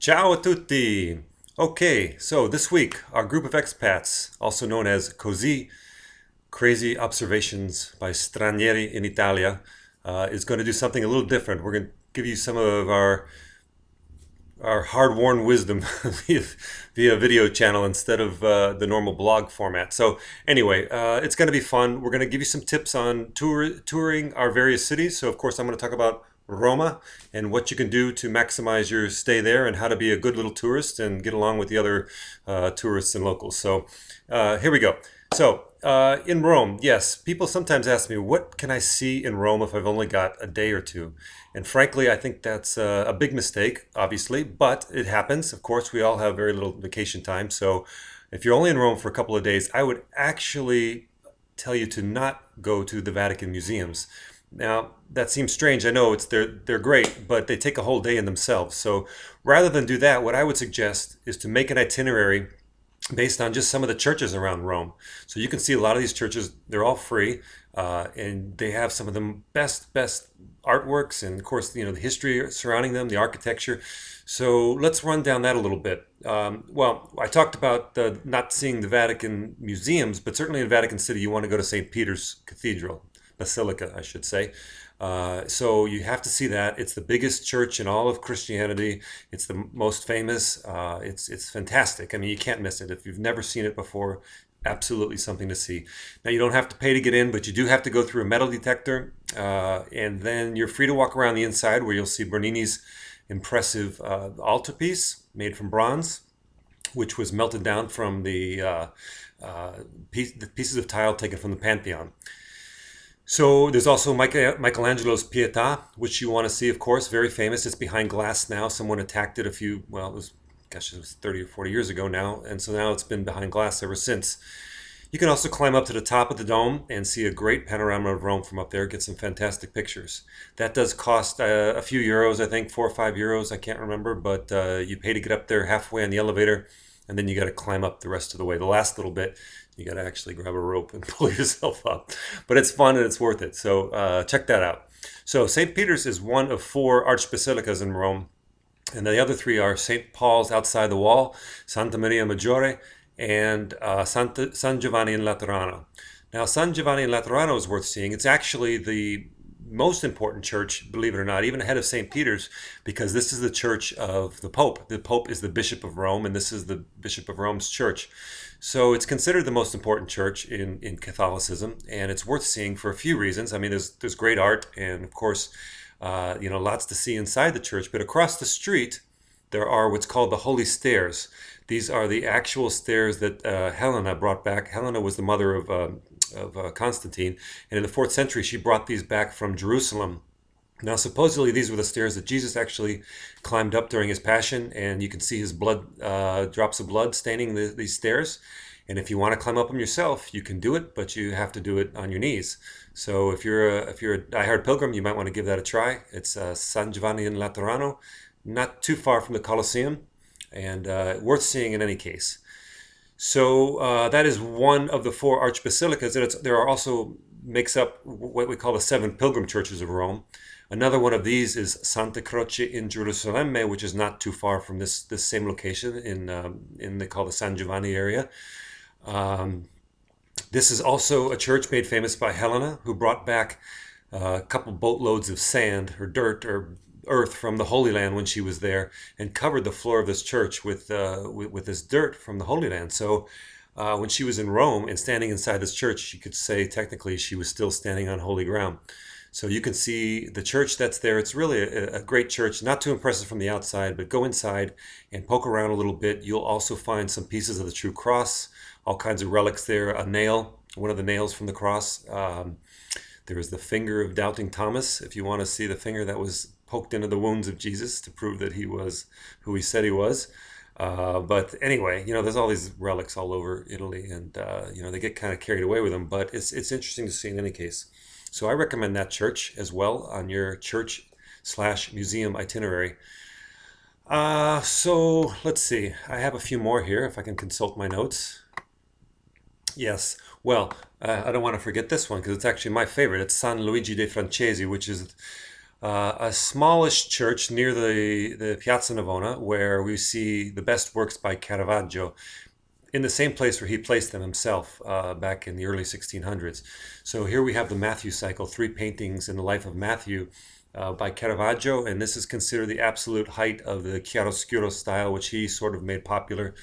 Ciao a tutti! Okay, so this week, our group of expats, also known as Così, Crazy Observations by Stranieri in Italia, is going to do something a little different. We're going to give you some of our hard-worn wisdom via video channel instead of the normal blog format. So anyway, it's going to be fun. We're going to give you some tips on touring our various cities. So of course, I'm going to talk about Roma and what you can do to maximize your stay there and how to be a good little tourist and get along with the other tourists and locals. So here we go. So in Rome, yes, people sometimes ask me, what can I see in Rome if I've only got a day or two? And frankly, I think that's a big mistake, obviously, but it happens. Of course, we all have very little vacation time. So if you're only in Rome for a couple of days, I would actually tell you to not go to the Vatican museums. Now, that seems strange. I know they're great, but they take a whole day in themselves. So rather than do that, what I would suggest is to make an itinerary based on just some of the churches around Rome. So you can see a lot of these churches, they're all free, and they have some of the best artworks, and of course, the history surrounding them, the architecture. So let's run down that a little bit. Well, I talked about not seeing the Vatican museums, but certainly in Vatican City, you want to go to St. Peter's Cathedral, Basilica, I should say. So you have to see that. It's the biggest church in all of Christianity. It's the most famous. It's fantastic. I mean, you can't miss it. If you've never seen it before, absolutely something to see. Now, you don't have to pay to get in, but you do have to go through a metal detector. And then you're free to walk around the inside where you'll see Bernini's impressive altarpiece made from bronze, which was melted down from the pieces of tile taken from the Pantheon. So there's also Michelangelo's Pietà, which you want to see, of course, very famous. It's behind glass now. Someone attacked it it was 30 or 40 years ago now. And so now it's been behind glass ever since. You can also climb up to the top of the dome and see a great panorama of Rome from up there, get some fantastic pictures. That does cost a few euros, I think, 4 or 5 euros, I can't remember, but you pay to get up there halfway on the elevator, and then you got to climb up the rest of the way. The last little bit, you got to actually grab a rope and pull yourself up. But it's fun and it's worth it. So check that out. So St. Peter's is one of four archbasilicas in Rome. And the other three are St. Paul's outside the wall, Santa Maria Maggiore, and San Giovanni in Laterano. Now, San Giovanni in Laterano is worth seeing. It's actually the most important church, believe it or not, even ahead of St. Peter's, because this is the church of the Pope. The Pope is the Bishop of Rome, and this is the Bishop of Rome's church. So it's considered the most important church in Catholicism, and it's worth seeing for a few reasons. I mean, there's great art, and of course, lots to see inside the church. But across the street, there are what's called the Holy Stairs. These are the actual stairs that Helena brought back. Helena was the mother of Constantine, and in the 4th century, she brought these back from Jerusalem. Now, supposedly, these were the stairs that Jesus actually climbed up during his passion, and you can see his blood, drops of blood staining these stairs. And if you want to climb up them yourself, you can do it, but you have to do it on your knees. So if you're a diehard pilgrim, you might want to give that a try. It's San Giovanni in Laterano, not too far from the Colosseum, and worth seeing in any case. So that is one of the four archbasilicas, and there are also makes up what we call the 7 pilgrim churches of Rome. Another one of these is Santa Croce in Gerusalemme, which is not too far from this same location in they call the San Giovanni area. This is also a church made famous by Helena, who brought back a couple boatloads of sand or dirt or earth from the Holy Land when she was there, and covered the floor of this church with this dirt from the Holy Land. So when she was in Rome and standing inside this church, you could say technically she was still standing on holy ground. So you can see the church that's there. It's really a great church, not too impressive from the outside, but go inside and poke around a little bit. You'll also find some pieces of the true cross, all kinds of relics there, a nail, one of the nails from the cross. There is the finger of doubting Thomas, if you want to see the finger that was poked into the wounds of Jesus to prove that he was who he said he was. But anyway, there's all these relics all over Italy, and they get kind of carried away with them, but it's interesting to see in any case. So I recommend that church as well on your church/museum itinerary. So let's see. I have a few more here if I can consult my notes. Yes. Well, I don't want to forget this one because it's actually my favorite. It's San Luigi dei Francesi, which is A smallish church near the Piazza Navona, where we see the best works by Caravaggio, in the same place where he placed them himself back in the early 1600s. So here we have the Matthew cycle, three paintings in the life of Matthew by Caravaggio, and this is considered the absolute height of the chiaroscuro style, which he sort of made popular.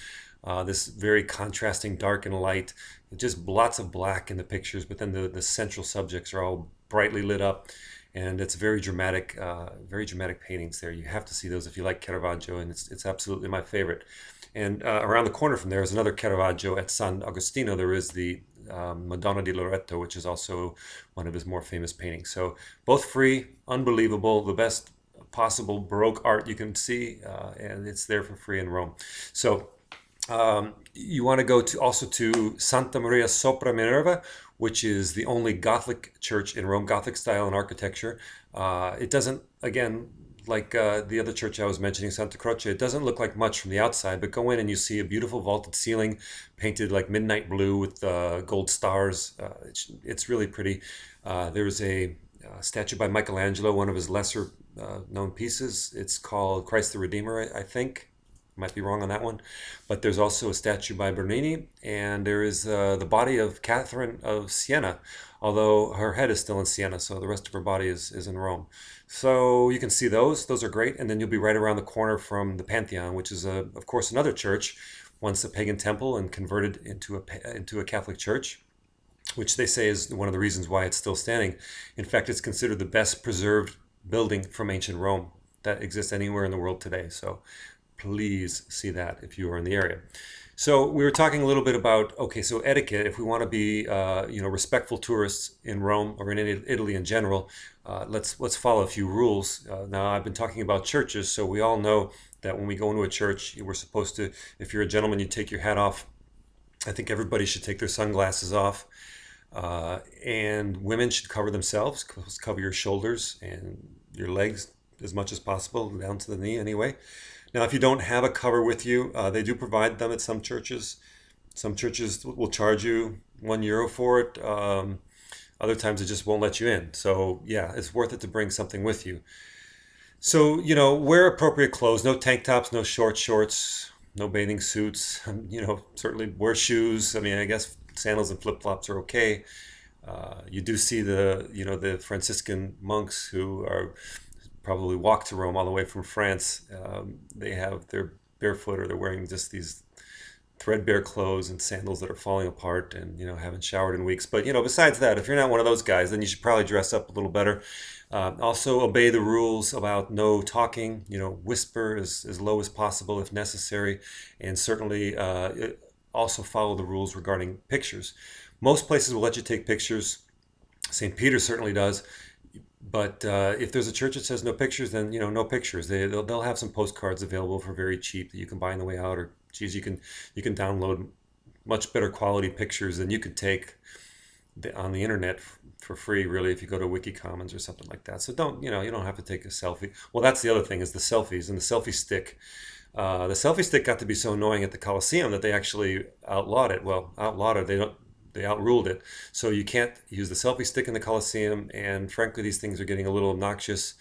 This very contrasting dark and light, just lots of black in the pictures, but then the central subjects are all brightly lit up, and it's very dramatic paintings there. You have to see those if you like Caravaggio, and it's absolutely my favorite. And around the corner from there is another Caravaggio at San Agostino. There is the Madonna di Loreto, which is also one of his more famous paintings. So both free, unbelievable, the best possible Baroque art you can see, and it's there for free in Rome. So you want to go to also to Santa Maria sopra Minerva, which is the only Gothic church in Rome, Gothic style in architecture. It doesn't, again, like the other church I was mentioning, Santa Croce, it doesn't look like much from the outside, but go in and you see a beautiful vaulted ceiling painted like midnight blue with gold stars. It's really pretty. There's a statue by Michelangelo, one of his lesser known pieces. It's called Christ the Redeemer, I think. Might be wrong on that one. But there's also a statue by Bernini, and there is the body of Catherine of Siena, although her head is still in Siena, so the rest of her body is in Rome. So you can see those. Those are great. And then you'll be right around the corner from the Pantheon, which is, of course, another church, once a pagan temple and converted into a Catholic church, which they say is one of the reasons why it's still standing. In fact, it's considered the best preserved building from ancient Rome that exists anywhere in the world today. So please see that if you are in the area. So we were talking a little bit about, okay, so etiquette, if we want to be, respectful tourists in Rome or in Italy in general, let's follow a few rules. Now, I've been talking about churches, so we all know that when we go into a church, we're supposed to, if you're a gentleman, you take your hat off. I think everybody should take their sunglasses off. And women should cover themselves, cover your shoulders and your legs as much as possible, down to the knee anyway. Now, if you don't have a cover with you, they do provide them at some churches. Some churches will charge you €1 for it. Other times, it just won't let you in. So, yeah, it's worth it to bring something with you. So, wear appropriate clothes. No tank tops, no short shorts, no bathing suits. Certainly wear shoes. I mean, I guess sandals and flip-flops are okay. You do see the Franciscan monks who are probably walk to Rome all the way from France. They're barefoot, or they're wearing just these threadbare clothes and sandals that are falling apart, and haven't showered in weeks. But besides that, if you're not one of those guys, then you should probably dress up a little better. Also obey the rules about no talking. Whisper as low as possible if necessary, and certainly also follow the rules regarding pictures. Most places will let you take pictures. St. Peter certainly does. But if there's a church that says no pictures, then no pictures. They'll have some postcards available for very cheap that you can buy on the way out, or you can download much better quality pictures than you could take on the internet for free, really, if you go to Wiki Commons or something like that. So you don't have to take a selfie. Well, that's the other thing, is the selfies and the selfie stick. The selfie stick got to be so annoying at the Colosseum that they actually outlawed it. Well, outlawed it. They outruled it. So you can't use the selfie stick in the Colosseum, and frankly, these things are getting a little obnoxious.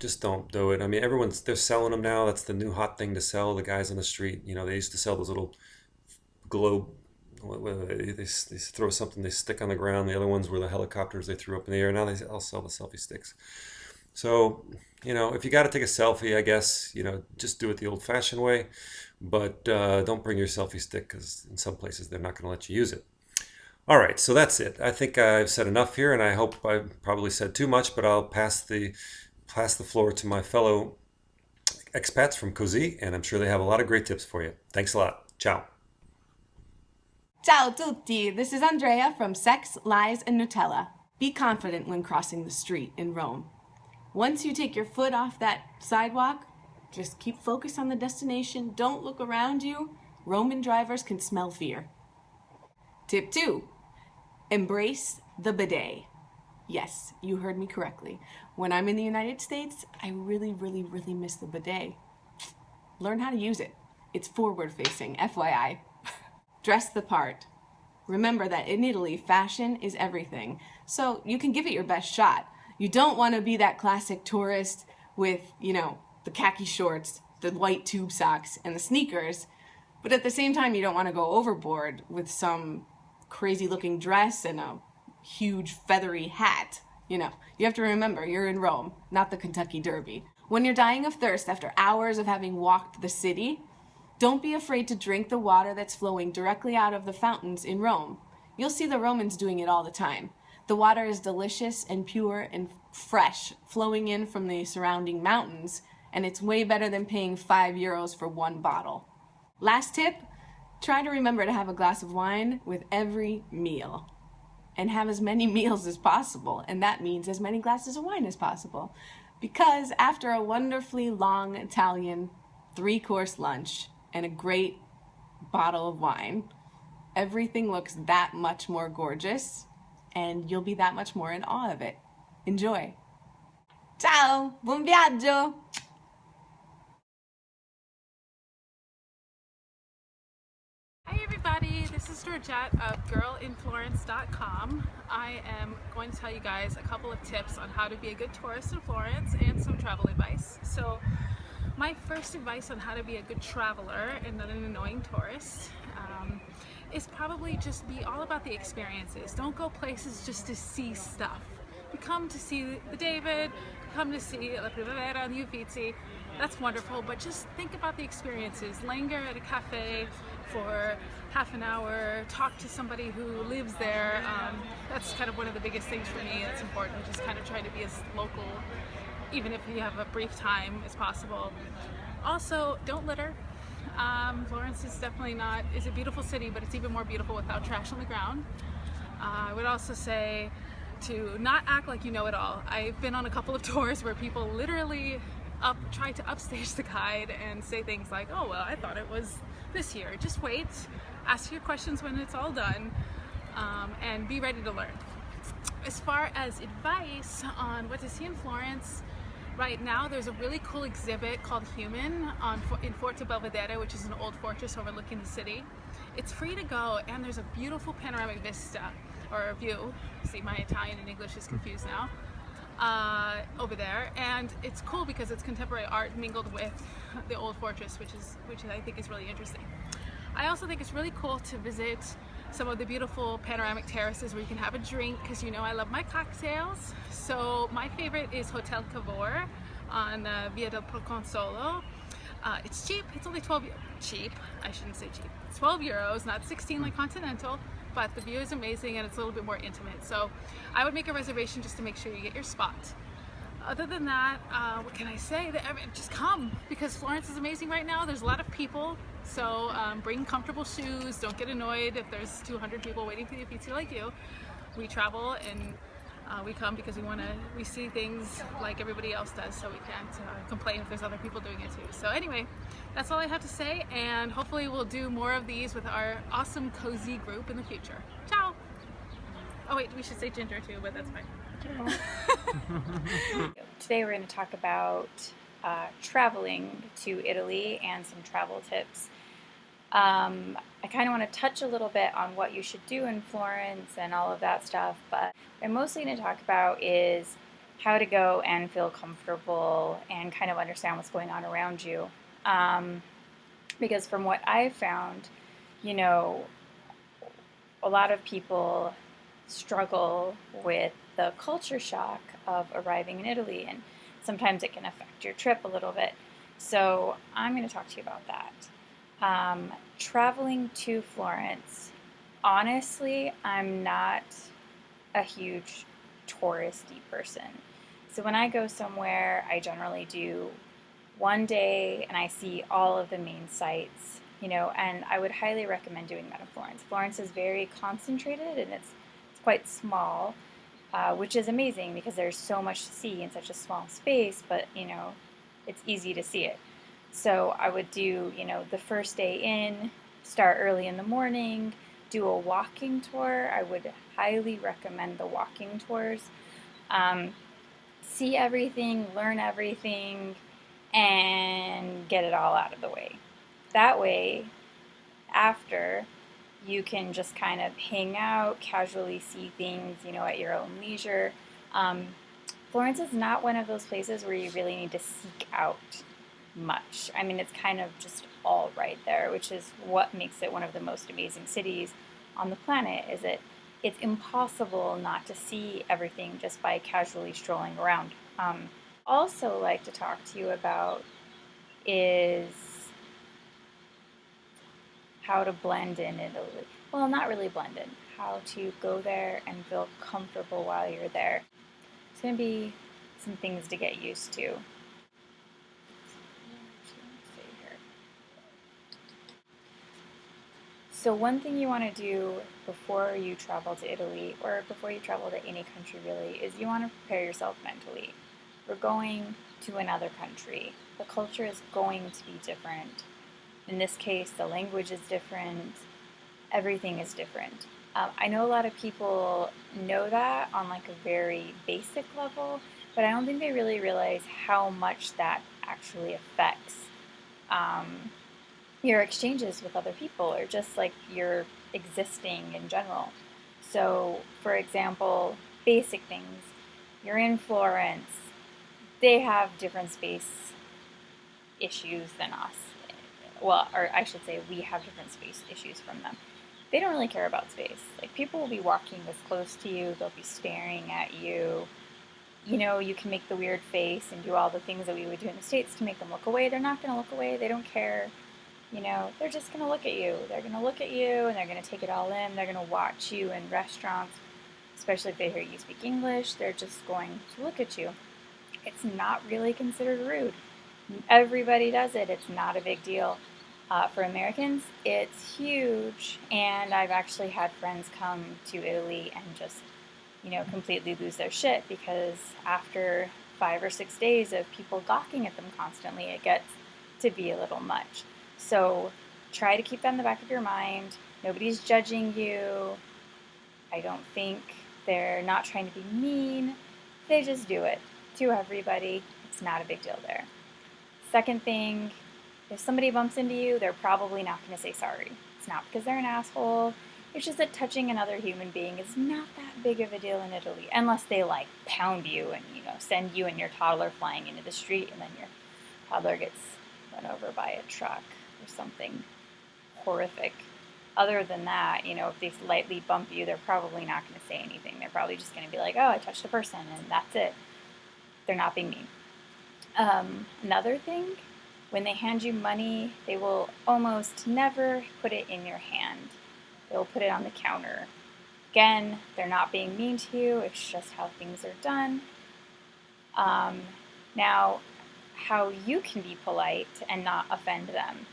Just don't do it. I mean, they're selling them now. That's the new hot thing to sell. The guys on the street, they used to sell those little globe, they throw something they stick on the ground. The other ones were the helicopters they threw up in the air. Now they all sell the selfie sticks. So, if you got to take a selfie, I guess, just do it the old-fashioned way. But don't bring your selfie stick, because in some places they're not going to let you use it. All right, so that's it. I think I've said enough here, and I hope I've probably said too much, but I'll pass the floor to my fellow expats from Così, and I'm sure they have a lot of great tips for you. Thanks a lot. Ciao. Ciao tutti. This is Andrea from Sex, Lies, and Nutella. Be confident when crossing the street in Rome. Once you take your foot off that sidewalk, just keep focused on the destination. Don't look around you. Roman drivers can smell fear. Tip 2, embrace the bidet. Yes, you heard me correctly. When I'm in the United States, I really, really, really miss the bidet. Learn how to use it. It's forward-facing, FYI. Dress the part. Remember that in Italy, fashion is everything. So you can give it your best shot. You don't want to be that classic tourist with, the khaki shorts, the white tube socks, and the sneakers. But at the same time, you don't want to go overboard with some crazy looking dress and a huge feathery hat. You have to remember, you're in Rome, not the Kentucky Derby. When you're dying of thirst after hours of having walked the city, don't be afraid to drink the water that's flowing directly out of the fountains in Rome. You'll see the Romans doing it all the time. The water is delicious and pure and fresh, flowing in from the surrounding mountains, and it's way better than paying €5 for one bottle. Last tip, try to remember to have a glass of wine with every meal. And have as many meals as possible, and that means as many glasses of wine as possible. Because after a wonderfully long Italian 3-course lunch and a great bottle of wine, everything looks that much more gorgeous, and you'll be that much more in awe of it. Enjoy! Ciao! Buon viaggio! Hi everybody, this is Georgette of girlinflorence.com. I am going to tell you guys a couple of tips on how to be a good tourist in Florence and some travel advice. So my first advice on how to be a good traveler and not an annoying tourist is probably just be all about the experiences. Don't go places just to see stuff. You come to see the David, come to see La Primavera and the Uffizi. That's wonderful, but just think about the experiences. Linger at a cafe for half an hour, talk to somebody who lives there. That's kind of one of the biggest things for me. It's important, just kind of try to be as local, even if you have a brief time, as possible. Also, don't litter. Florence is definitely is a beautiful city, but it's even more beautiful without trash on the ground. I would also say to not act like you know it all. I've been on a couple of tours where people literally try to upstage the guide and say things like, oh, well, I thought it was this here. Just wait, ask your questions when it's all done, and be ready to learn. As far as advice on what to see in Florence, right now there's a really cool exhibit called Human in Forte Belvedere, which is an old fortress overlooking the city. It's free to go, and there's a beautiful panoramic vista, or view. See, my Italian and English is confused now. Over there, and it's cool because it's contemporary art mingled with the old fortress, which I think is really interesting. I also think it's really cool to visit some of the beautiful panoramic terraces where you can have a drink, because I love my cocktails. So my favorite is Hotel Cavour on Via del Proconsolo. It's cheap. It's only cheap. I shouldn't say cheap. It's €12, not 16 like Continental. But the view is amazing and it's a little bit more intimate. So I would make a reservation just to make sure you get your spot. Other than that, what can I say? Just come, because Florence is amazing right now. There's a lot of people, so bring comfortable shoes. Don't get annoyed if there's 200 people waiting for the Uffizi like you. We travel and we come because we see things like everybody else does, so we can't complain if there's other people doing it too. So anyway, that's all I have to say, and hopefully we'll do more of these with our awesome cozy group in the future. Ciao! Oh wait, we should say Ginger too, but that's fine. Today we're going to talk about traveling to Italy and some travel tips. I kind of want to touch a little bit on what you should do in Florence and all of that stuff, but what I'm mostly going to talk about is how to go and feel comfortable and kind of understand what's going on around you. Because from what I've found, a lot of people struggle with the culture shock of arriving in Italy, and sometimes it can affect your trip a little bit. So I'm going to talk to you about that. Traveling to Florence, honestly, I'm not a huge touristy person. So when I go somewhere, I generally do one day and I see all of the main sites, and I would highly recommend doing that in Florence. Florence is very concentrated and it's quite small, which is amazing because there's so much to see in such a small space, but it's easy to see it. So I would do, the first day in, start early in the morning, do a walking tour. I would highly recommend the walking tours. See everything, learn everything, and get it all out of the way. That way, after, you can just kind of hang out, casually see things, at your own leisure. Florence is not one of those places where you really need to seek out much. I mean, it's kind of just all right there, which is what makes it one of the most amazing cities on the planet, is that it's impossible not to see everything just by casually strolling around. Also like to talk to you about is how to blend in Italy. Well, not really blend in, how to go there and feel comfortable while you're there. It's going to be some things to get used to. So one thing you want to do before you travel to Italy, or before you travel to any country really, is you want to prepare yourself mentally. We're going to another country. The culture is going to be different. In this case, the language is different. Everything is different. I know a lot of people know that on like a very basic level, but I don't think they really realize how much that actually affects your exchanges with other people, or just like your existing in general. So, for example, basic things. You're in Florence. They have different space issues than us. Well, or I should say, we have different space issues from them. They don't really care about space. Like, people will be walking this close to you, they'll be staring at you. You know, you can make the weird face and do all the things that we would do in the States to make them look away. They're not going to look away. They don't care. You know, they're just going to look at you. They're going to look at you and they're going to take it all in. They're going to watch you in restaurants, especially if they hear you speak English. They're just going to look at you. It's not really considered rude. Everybody does it. It's not a big deal. For Americans, it's huge. And I've actually had friends come to Italy and just, you know, completely lose their shit, because after 5 or 6 days of people gawking at them constantly, it gets to be a little much. So try to keep that in the back of your mind. Nobody's judging you. I don't think they're not trying to be mean. They just do it to everybody. It's not a big deal there. Second thing, if somebody bumps into you, they're probably not going to say sorry. It's not because they're an asshole. It's just that touching another human being is not that big of a deal in Italy, unless they like pound you and, you know, send you and your toddler flying into the street, and then your toddler gets run over by a truck or something horrific. Other than that, you know, if they lightly bump you, they're probably not going to say anything. They're probably just going to be like, oh, I touched a person, and that's it. They're not being mean. Another thing, when they hand you money, they will almost never put it in your hand. They'll put it on the counter. Again, they're not being mean to you. It's just how things are done. Now, how you can be polite and not offend them.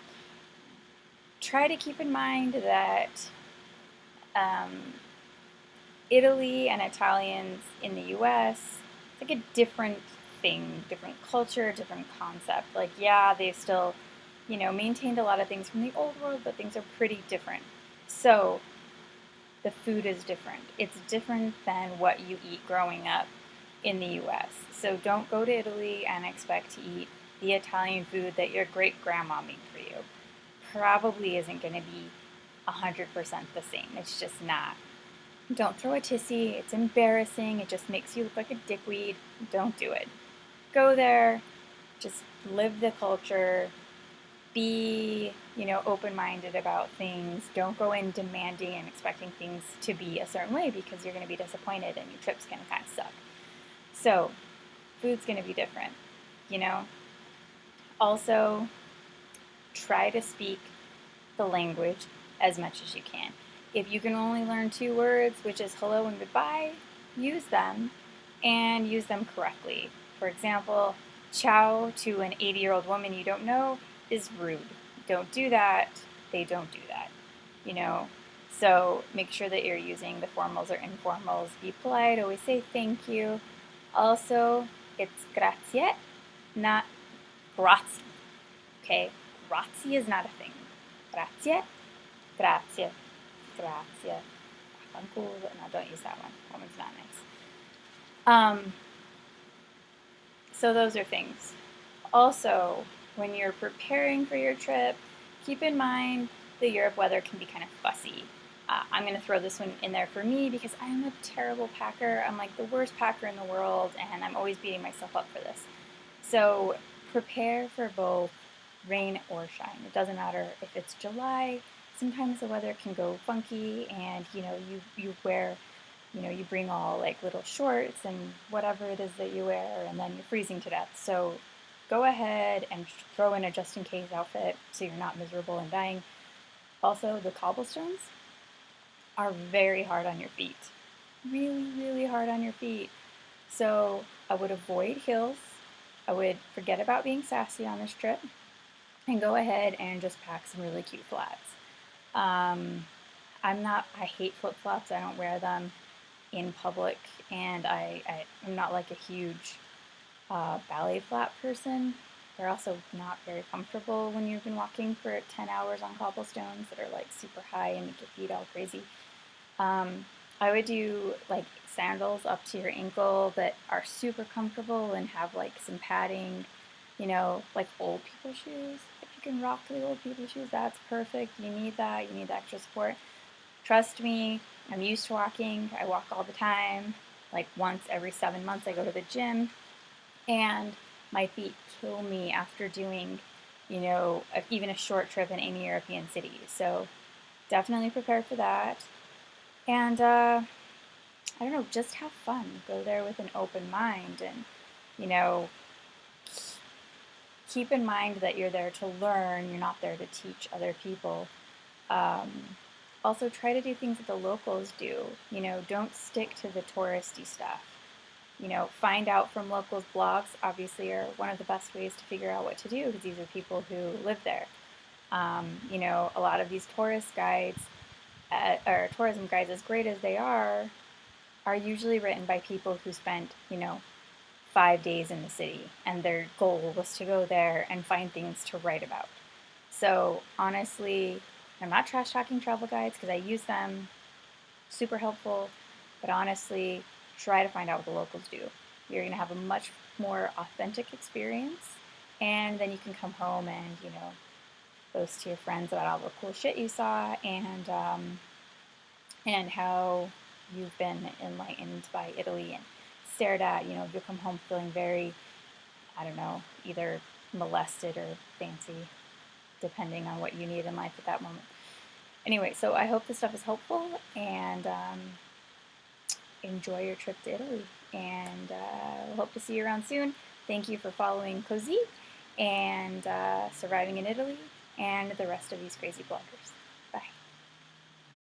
Try to keep in mind that Italy and Italians in the US, it's like a different thing, different culture, different concept. Like, yeah, they've still, you know, maintained a lot of things from the old world, but things are pretty different. So the food is different. It's different than what you eat growing up in the US. So don't go to Italy and expect to eat the Italian food that your great grandma made for you. Probably isn't going to be 100% the same. It's just not. Don't throw a tissy. It's embarrassing. It just makes you look like a dickweed. Don't do it. Go there. Just live the culture. Be, you know, open-minded about things. Don't go in demanding and expecting things to be a certain way, because you're going to be disappointed and your trip's going to kind of suck. So, food's going to be different, you know. Also, try to speak the language as much as you can. If you can only learn 2 words, which is hello and goodbye, use them, and use them correctly. For example, ciao to an 80-year-old woman you don't know is rude. Don't do that. They don't do that, you know. So make sure that you're using the formals or informals. Be polite. Always say thank you. Also, it's grazie, not grazie. Okay? Grazie is not a thing. Grazie, grazie, grazie. No, don't use that one. That one's not nice. So those are things. Also, when you're preparing for your trip, keep in mind the Europe weather can be kind of fussy. I'm going to throw this one in there for me because I'm a terrible packer. I'm like the worst packer in the world, and I'm always beating myself up for this. So prepare for both rain or shine. It doesn't matter if it's July. Sometimes the weather can go funky, and you wear, you bring all like little shorts and whatever it is that you wear, and then you're freezing to death. So go ahead and throw in a just in case outfit so you're not miserable and dying. Also, the cobblestones are very hard on your feet. Really, really hard on your feet. So I would avoid heels. I would forget about being sassy on this trip and go ahead and just pack some really cute flats. I hate flip flops. I don't wear them in public, and I'm not like a huge ballet flat person. They're also not very comfortable when you've been walking for 10 hours on cobblestones that are like super high and make your feet all crazy. I would do like sandals up to your ankle that are super comfortable and have like some padding, like old people shoes. If you can rock the old people shoes, that's perfect. You need that. You need the extra support. Trust me, I'm used to walking. I walk all the time. Like once every 7 months, I go to the gym, and my feet kill me after doing, even a short trip in any European city. So definitely prepare for that. And I don't know, just have fun. Go there with an open mind, and you know, keep in mind that you're there to learn. You're not there to teach other people. Also, try to do things that the locals do. Don't stick to the touristy stuff. Find out from locals' blogs. Obviously, are one of the best ways to figure out what to do because these are people who live there. A lot of these tourist guides or tourism guides, as great as they are usually written by people who spent, 5 days in the city, and their goal was to go there and find things to write about. So honestly, I'm not trash talking travel guides because I use them, super helpful, but honestly, try to find out what the locals do. You're going to have a much more authentic experience, and then you can come home and, boast to your friends about all the cool shit you saw and how you've been enlightened by Italy and stared at. You'll come home feeling very, I don't know, either molested or fancy, depending on what you need in life at that moment. Anyway, so I hope this stuff is helpful, and enjoy your trip to Italy. And we'll hope to see you around soon. Thank you for following Cozy and Surviving in Italy and the rest of these crazy bloggers.